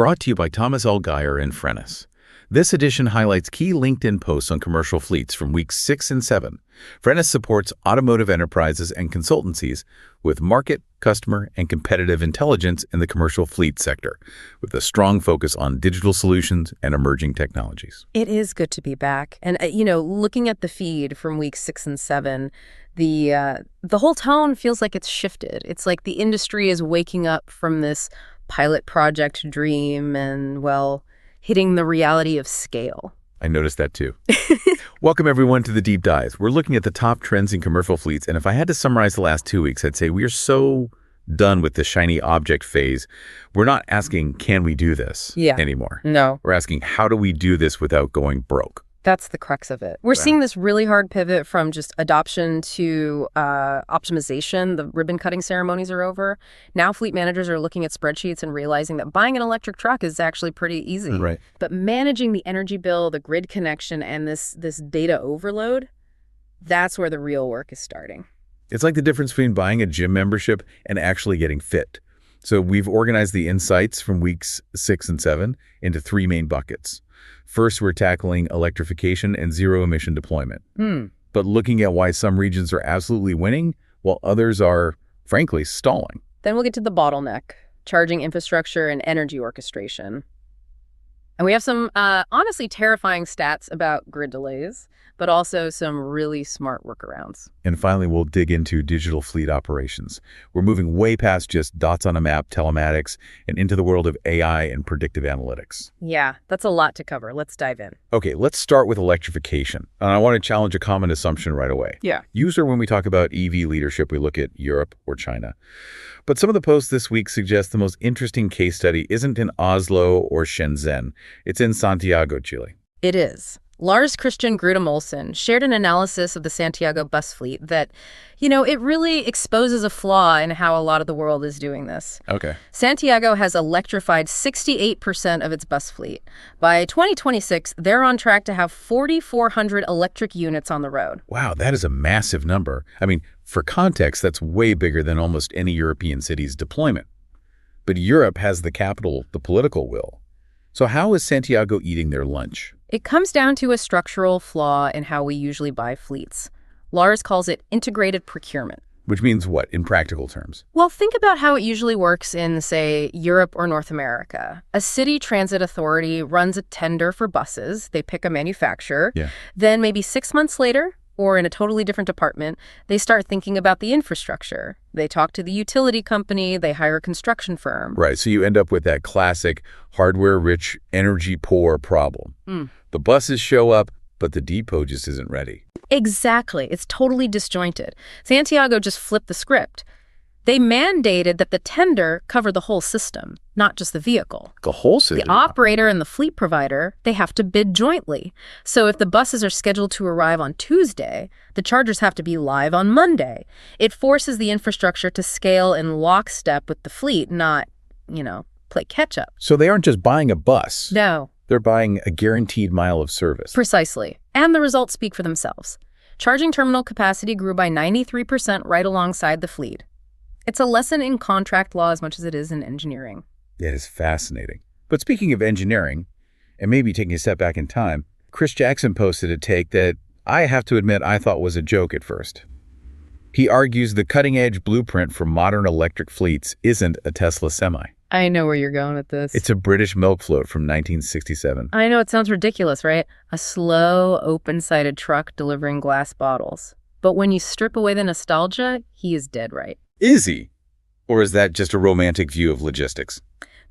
brought to you by Thomas L. Geyer and Frennis. This edition highlights key LinkedIn posts on commercial fleets from weeks 6 and 7. Frennis supports automotive enterprises and consultancies with market, customer, and competitive intelligence in the commercial fleet sector, with a strong focus on digital solutions and emerging technologies. It is good to be back. And, looking at the feed from weeks 6 and 7, the whole tone feels like it's shifted. It's like the industry is waking up from this pilot project dream and, hitting the reality of scale. I noticed that too. Welcome everyone to the Deep Dives. We're looking at the top trends in commercial fleets, and if I had to summarize the last 2 weeks, I'd say we are so done with the shiny object phase. We're not asking, can we do this anymore? No. We're asking, how do we do this without going broke? That's the crux of it. We're seeing this really hard pivot from just adoption to optimization. The ribbon-cutting ceremonies are over. Now fleet managers are looking at spreadsheets and realizing that buying an electric truck is actually pretty easy. Right. But managing the energy bill, the grid connection, and this data overload, that's where the real work is starting. It's like the difference between buying a gym membership and actually getting fit. So we've organized the insights from weeks 6 and 7 into 3 main buckets. First, we're tackling electrification and zero-emission deployment, but looking at why some regions are absolutely winning while others are, frankly, stalling. Then we'll get to the bottleneck, charging infrastructure and energy orchestration. And we have some honestly terrifying stats about grid delays, but also some really smart workarounds. And finally, we'll dig into digital fleet operations. We're moving way past just dots on a map, telematics, and into the world of AI and predictive analytics. Yeah, that's a lot to cover. Let's dive in. Okay, let's start with electrification. And I want to challenge a common assumption right away. Yeah. Usually when we talk about EV leadership, we look at Europe or China. But some of the posts this week suggest the most interesting case study isn't in Oslo or Shenzhen. It's in Santiago, Chile. It is. Lars Christian Grudem Olsen shared an analysis of the Santiago bus fleet that, it really exposes a flaw in how a lot of the world is doing this. Okay. Santiago has electrified 68% of its bus fleet. By 2026, they're on track to have 4,400 electric units on the road. Wow, that is a massive number. I mean, for context, that's way bigger than almost any European city's deployment. But Europe has the capital, the political will. So how is Santiago eating their lunch? It comes down to a structural flaw in how we usually buy fleets. Lars calls it integrated procurement. Which means what, in practical terms? Well, think about how it usually works in, say, Europe or North America. A city transit authority runs a tender for buses. They pick a manufacturer. Yeah. Then maybe 6 months later, or in a totally different department, they start thinking about the infrastructure. They talk to the utility company, they hire a construction firm. Right, so you end up with that classic hardware-rich, energy-poor problem. The buses show up, but the depot just isn't ready. Exactly. It's totally disjointed. Santiago just flipped the script. They mandated that the tender cover the whole system, not just the vehicle. The whole system? The operator and the fleet provider, they have to bid jointly. So if the buses are scheduled to arrive on Tuesday, the chargers have to be live on Monday. It forces the infrastructure to scale in lockstep with the fleet, not, play catch-up. So they aren't just buying a bus. No. They're buying a guaranteed mile of service. Precisely. And the results speak for themselves. Charging terminal capacity grew by 93% right alongside the fleet. It's a lesson in contract law as much as it is in engineering. That is fascinating. But speaking of engineering, and maybe taking a step back in time, Chris Jackson posted a take that I have to admit I thought was a joke at first. He argues the cutting-edge blueprint for modern electric fleets isn't a Tesla Semi. I know where you're going with this. It's a British milk float from 1967. I know, it sounds ridiculous, right? A slow, open-sided truck delivering glass bottles. But when you strip away the nostalgia, he is dead right. Is he? Or is that just a romantic view of logistics?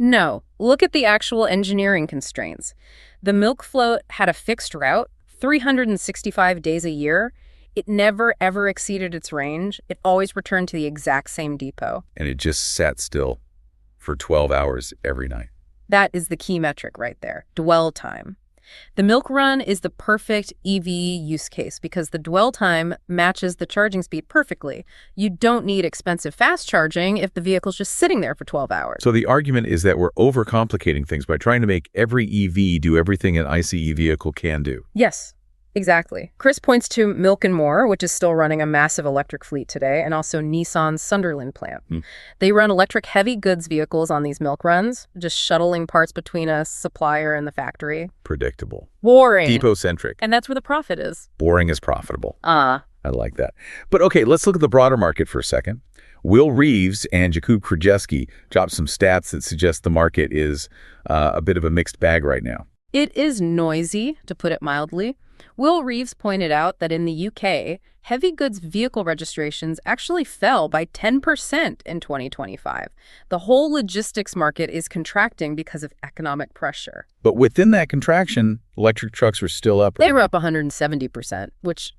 No. Look at the actual engineering constraints. The milk float had a fixed route, 365 days a year. It never, ever exceeded its range. It always returned to the exact same depot. And it just sat still for 12 hours every night. That is the key metric right there, dwell time. The milk run is the perfect EV use case because the dwell time matches the charging speed perfectly. You don't need expensive fast charging if the vehicle's just sitting there for 12 hours. So the argument is that we're overcomplicating things by trying to make every EV do everything an ICE vehicle can do. Yes. Exactly. Chris points to Milk and More, which is still running a massive electric fleet today, and also Nissan's Sunderland plant. They run electric heavy goods vehicles on these milk runs, just shuttling parts between a supplier and the factory. Predictable. Boring. Depot-centric. And that's where the profit is. Boring is profitable. I like that. But okay, let's look at the broader market for a second. Will Reeves and Jakub Krajewski dropped some stats that suggest the market is a bit of a mixed bag right now. It is noisy, to put it mildly. Will Reeves pointed out that in the UK, heavy goods vehicle registrations actually fell by 10% in 2025. The whole logistics market is contracting because of economic pressure. But within that contraction, electric trucks were still up. They were up 170%, which,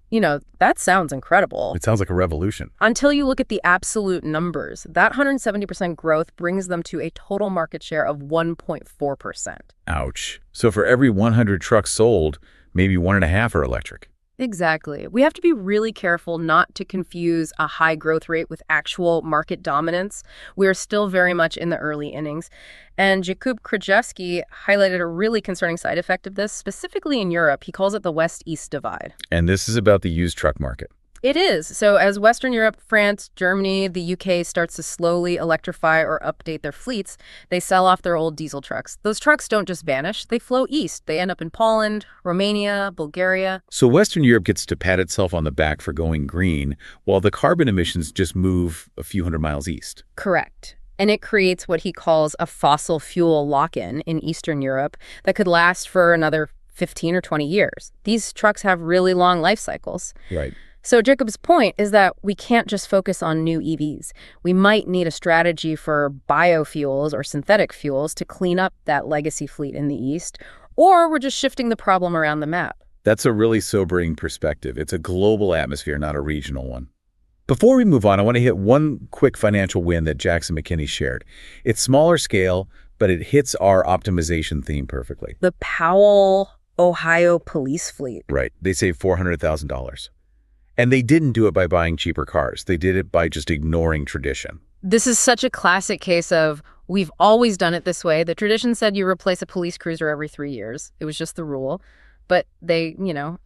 that sounds incredible. It sounds like a revolution. Until you look at the absolute numbers, that 170% growth brings them to a total market share of 1.4%. Ouch. So for every 100 trucks sold, maybe 1.5 are electric. Exactly. We have to be really careful not to confuse a high growth rate with actual market dominance. We are still very much in the early innings. And Jakub Krajewski highlighted a really concerning side effect of this, specifically in Europe. He calls it the West-East divide. And this is about the used truck market. It is. So as Western Europe, France, Germany, the UK starts to slowly electrify or update their fleets, they sell off their old diesel trucks. Those trucks don't just vanish, they flow east. They end up in Poland, Romania, Bulgaria. So Western Europe gets to pat itself on the back for going green, while the carbon emissions just move a few hundred miles east. Correct. And it creates what he calls a fossil fuel lock-in in Eastern Europe that could last for another 15 or 20 years. These trucks have really long life cycles. Right. So Jacob's point is that we can't just focus on new EVs. We might need a strategy for biofuels or synthetic fuels to clean up that legacy fleet in the East, or we're just shifting the problem around the map. That's a really sobering perspective. It's a global atmosphere, not a regional one. Before we move on, I want to hit one quick financial win that Jackson McKinney shared. It's smaller scale, but it hits our optimization theme perfectly. The Powell, Ohio police fleet. Right. They saved $400,000. And they didn't do it by buying cheaper cars. They did it by just ignoring tradition. This is such a classic case of we've always done it this way. The tradition said you replace a police cruiser every 3 years. It was just the rule. But they,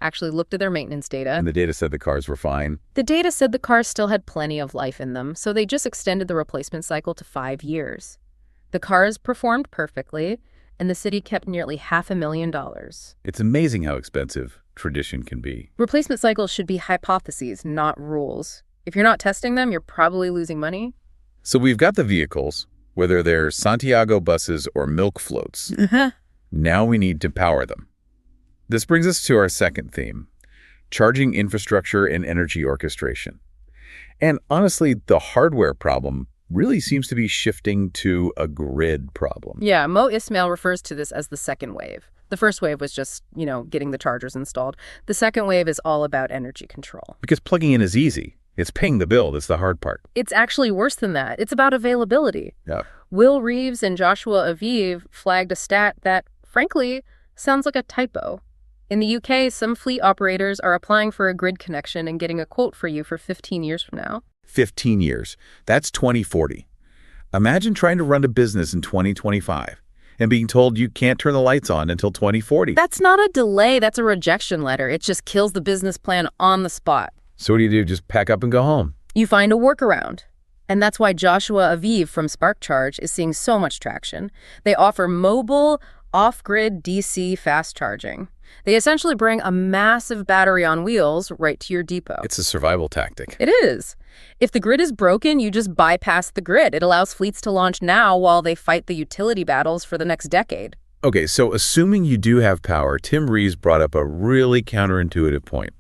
actually looked at their maintenance data. And the data said the cars were fine. The data said the cars still had plenty of life in them, so they just extended the replacement cycle to 5 years. The cars performed perfectly, and the city kept nearly $500,000. It's amazing how expensive tradition can be. Replacement cycles should be hypotheses, not rules. If you're not testing them, you're probably losing money. So we've got the vehicles, whether they're Santiago buses or milk floats. Now we need to power them. This brings us to our second theme, charging infrastructure and energy orchestration. And honestly, the hardware problem really seems to be shifting to a grid problem. Yeah, Mo Ismail refers to this as the second wave. The first wave was just, getting the chargers installed. The second wave is all about energy control. Because plugging in is easy. It's paying the bill that's the hard part. It's actually worse than that. It's about availability. Yeah. Will Reeves and Joshua Aviv flagged a stat that, frankly, sounds like a typo. In the UK, some fleet operators are applying for a grid connection and getting a quote for you for 15 years from now. 15 years. That's 2040. Imagine trying to run a business in 2025 and being told you can't turn the lights on until 2040. That's not a delay. That's a rejection letter. It just kills the business plan on the spot. So what do? Just pack up and go home? You find a workaround. And that's why Joshua Aviv from SparkCharge is seeing so much traction. They offer mobile, off-grid DC fast charging. They essentially bring a massive battery on wheels right to your depot. It's a survival tactic. It is. If the grid is broken, you just bypass the grid. It allows fleets to launch now while they fight the utility battles for the next decade. Okay, so assuming you do have power, Tim Reeves brought up a really counterintuitive point.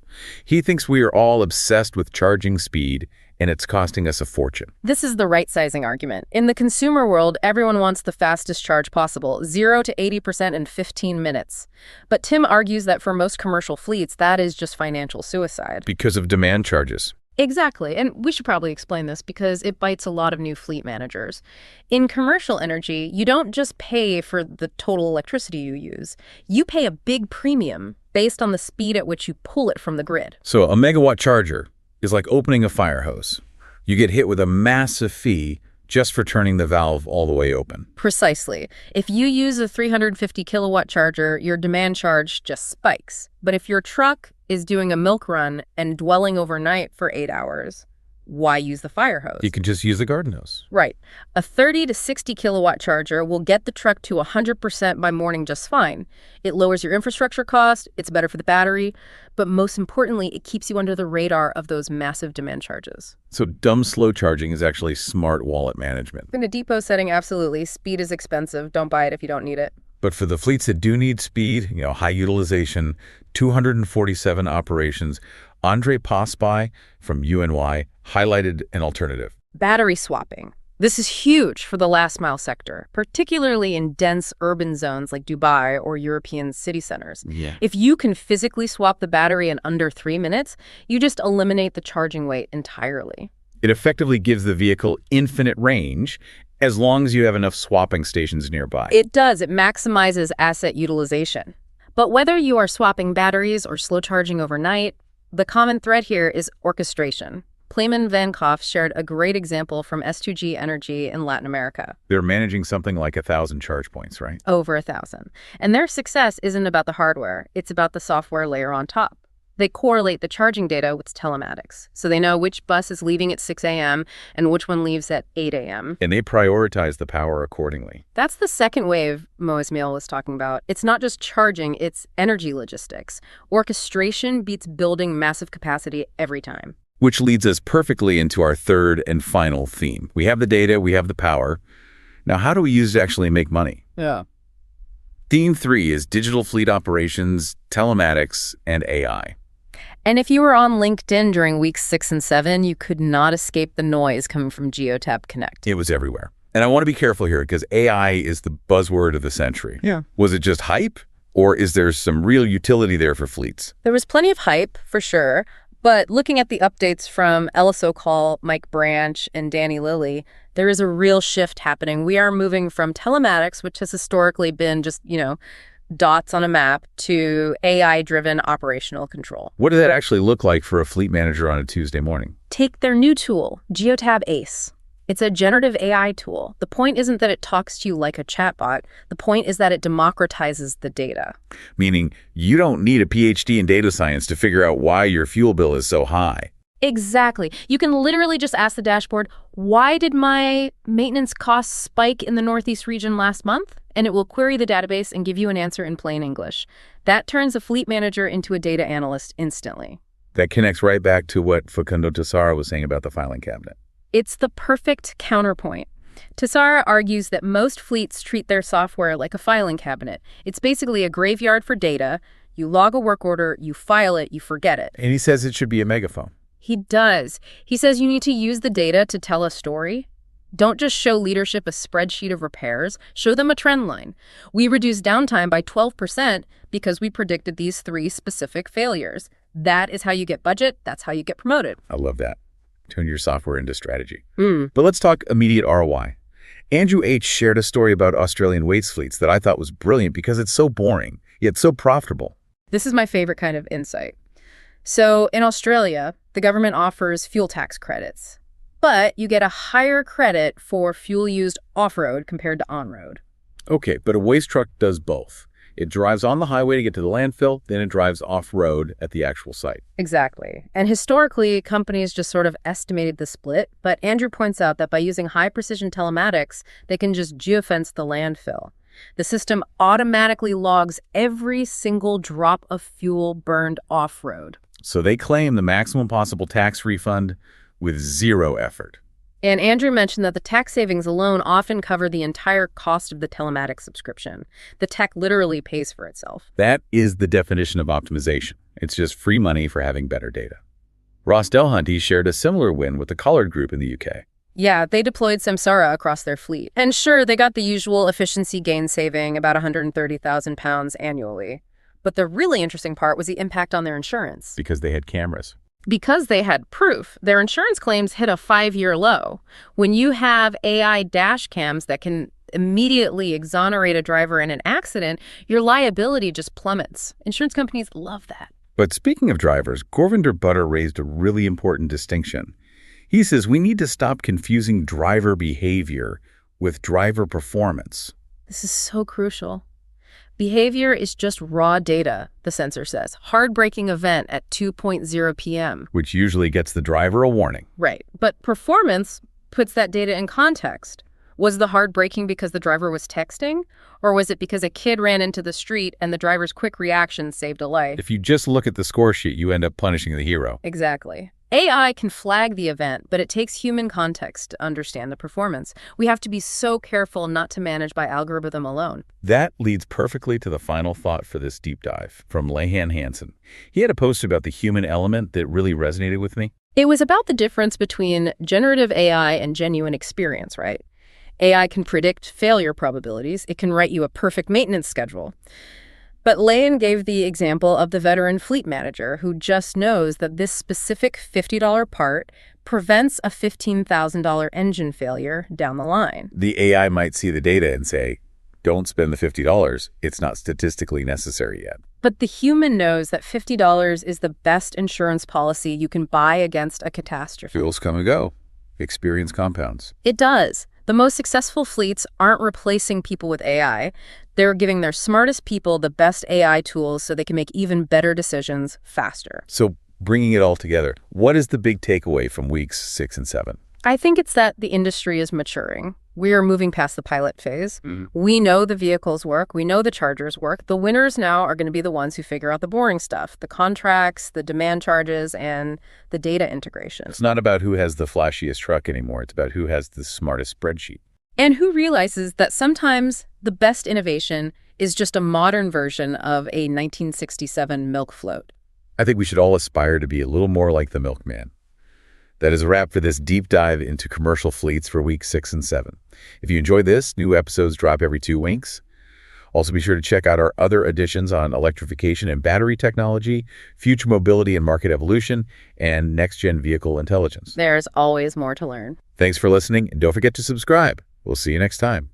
He thinks we are all obsessed with charging speed, and it's costing us a fortune. This is the right-sizing argument. In the consumer world, everyone wants the fastest charge possible, 0 to 80% in 15 minutes. But Tim argues that for most commercial fleets, that is just financial suicide. Because of demand charges. Exactly. And we should probably explain this because it bites a lot of new fleet managers. In commercial energy, you don't just pay for the total electricity you use. You pay a big premium based on the speed at which you pull it from the grid. So a megawatt charger is like opening a fire hose. You get hit with a massive fee just for turning the valve all the way open. Precisely. If you use a 350 kilowatt charger, your demand charge just spikes. But if your truck is doing a milk run and dwelling overnight for 8 hours, why use the fire hose? You can just use the garden hose. Right. A 30 to 60 kilowatt charger will get the truck to 100% by morning just fine. It lowers your infrastructure cost, it's better for the battery, but most importantly, it keeps you under the radar of those massive demand charges. So dumb slow charging is actually smart wallet management. In a depot setting, absolutely. Speed is expensive. Don't buy it if you don't need it. But for the fleets that do need speed, high utilization, 247 operations, Andre Paspai from UNY highlighted an alternative. Battery swapping. This is huge for the last mile sector, particularly in dense urban zones like Dubai or European city centers. Yeah. If you can physically swap the battery in under 3 minutes, you just eliminate the charging wait entirely. It effectively gives the vehicle infinite range as long as you have enough swapping stations nearby. It does. It maximizes asset utilization. But whether you are swapping batteries or slow charging overnight, the common thread here is orchestration. Playman Van Koff shared a great example from S2G Energy in Latin America. They're managing something like 1,000 charge points, right? Over 1,000. And their success isn't about the hardware. It's about the software layer on top. They correlate the charging data with telematics. So they know which bus is leaving at 6 a.m. and which one leaves at 8 a.m. And they prioritize the power accordingly. That's the second wave Moismail was talking about. It's not just charging, it's energy logistics. Orchestration beats building massive capacity every time. Which leads us perfectly into our third and final theme. We have the data, we have the power. Now, how do we use it to actually make money? Yeah. Theme 3 is digital fleet operations, telematics, and AI. And if you were on LinkedIn during weeks 6 and 7, you could not escape the noise coming from Geotab Connect. It was everywhere. And I want to be careful here because AI is the buzzword of the century. Yeah. Was it just hype, or is there some real utility there for fleets? There was plenty of hype, for sure. But looking at the updates from LSO Call, Mike Branch, and Danny Lilly, there is a real shift happening. We are moving from telematics, which has historically been just, dots on a map, to AI-driven operational control. What does that actually look like for a fleet manager on a Tuesday morning? Take their new tool, Geotab Ace. It's a generative AI tool. The point isn't that it talks to you like a chatbot. The point is that it democratizes the data. Meaning you don't need a PhD in data science to figure out why your fuel bill is so high. Exactly. You can literally just ask the dashboard, why did my maintenance costs spike in the Northeast region last month? And it will query the database and give you an answer in plain English. That turns a fleet manager into a data analyst instantly. That connects right back to what Facundo Tessara was saying about the filing cabinet. It's the perfect counterpoint. Tessara argues that most fleets treat their software like a filing cabinet. It's basically a graveyard for data. You log a work order, you file it, you forget it. And he says it should be a megaphone. He does. He says you need to use the data to tell a story. Don't just show leadership a spreadsheet of repairs. Show them a trend line. We reduced downtime by 12% because we predicted these 3 specific failures. That is how you get budget. That's how you get promoted. I love that. Turn your software into strategy. But let's talk immediate ROI. Andrew H. shared a story about Australian waste fleets that I thought was brilliant because it's so boring, yet so profitable. This is my favorite kind of insight. So in Australia, the government offers fuel tax credits, but you get a higher credit for fuel used off-road compared to on-road. Okay, but a waste truck does both. It drives on the highway to get to the landfill, then it drives off-road at the actual site. Exactly. And historically, companies just sort of estimated the split, but Andrew points out that by using high-precision telematics, they can just geofence the landfill. The system automatically logs every single drop of fuel burned off-road. So they claim the maximum possible tax refund with zero effort. And Andrew mentioned that the tax savings alone often cover the entire cost of the telematics subscription. The tech literally pays for itself. That is the definition of optimization. It's just free money for having better data. Ross Delhunty shared a similar win with the Collard Group in the UK. Yeah, they deployed Samsara across their fleet. And sure, they got the usual efficiency gain saving, about £130,000 annually. But the really interesting part was the impact on their insurance. Because they had cameras. Because they had proof, their insurance claims hit a 5-year low. When you have AI dash cams that can immediately exonerate a driver in an accident, your liability just plummets. Insurance companies love that. But speaking of drivers, Gorvinder Buttar raised a really important distinction. He says we need to stop confusing driver behavior with driver performance. This is so crucial. Behavior is just raw data, the sensor says. Hard-braking event at 2:0 p.m. Which usually gets the driver a warning. Right. But performance puts that data in context. Was the hard braking because the driver was texting? Or was it because a kid ran into the street and the driver's quick reaction saved a life? If you just look at the score sheet, you end up punishing the hero. Exactly. AI can flag the event, but it takes human context to understand the performance. We have to be so careful not to manage by algorithm alone. That leads perfectly to the final thought for this deep dive from Lehan Hansen. He had a post about the human element that really resonated with me. It was about the difference between generative AI and genuine experience, right? AI can predict failure probabilities. It can write you a perfect maintenance schedule. But Lehan gave the example of the veteran fleet manager who just knows that this specific $50 part prevents a $15,000 engine failure down the line. The AI might see the data and say, don't spend the $50. It's not statistically necessary yet. But the human knows that $50 is the best insurance policy you can buy against a catastrophe. Fuels come and go. Experience compounds. It does. The most successful fleets aren't replacing people with AI. They're giving their smartest people the best AI tools so they can make even better decisions faster. So bringing it all together, what is the big takeaway from weeks 6 and 7? I think it's that the industry is maturing. We are moving past the pilot phase. We know the vehicles work. We know the chargers work. The winners now are going to be the ones who figure out the boring stuff, the contracts, the demand charges, and the data integration. It's not about who has the flashiest truck anymore. It's about who has the smartest spreadsheet. And who realizes that sometimes the best innovation is just a modern version of a 1967 milk float. I think we should all aspire to be a little more like the milkman. That is a wrap for this deep dive into commercial fleets for weeks 6 and 7. If you enjoyed this, new episodes drop every 2 weeks. Also, be sure to check out our other editions on electrification and battery technology, future mobility and market evolution, and next-gen vehicle intelligence. There's always more to learn. Thanks for listening, and don't forget to subscribe. We'll see you next time.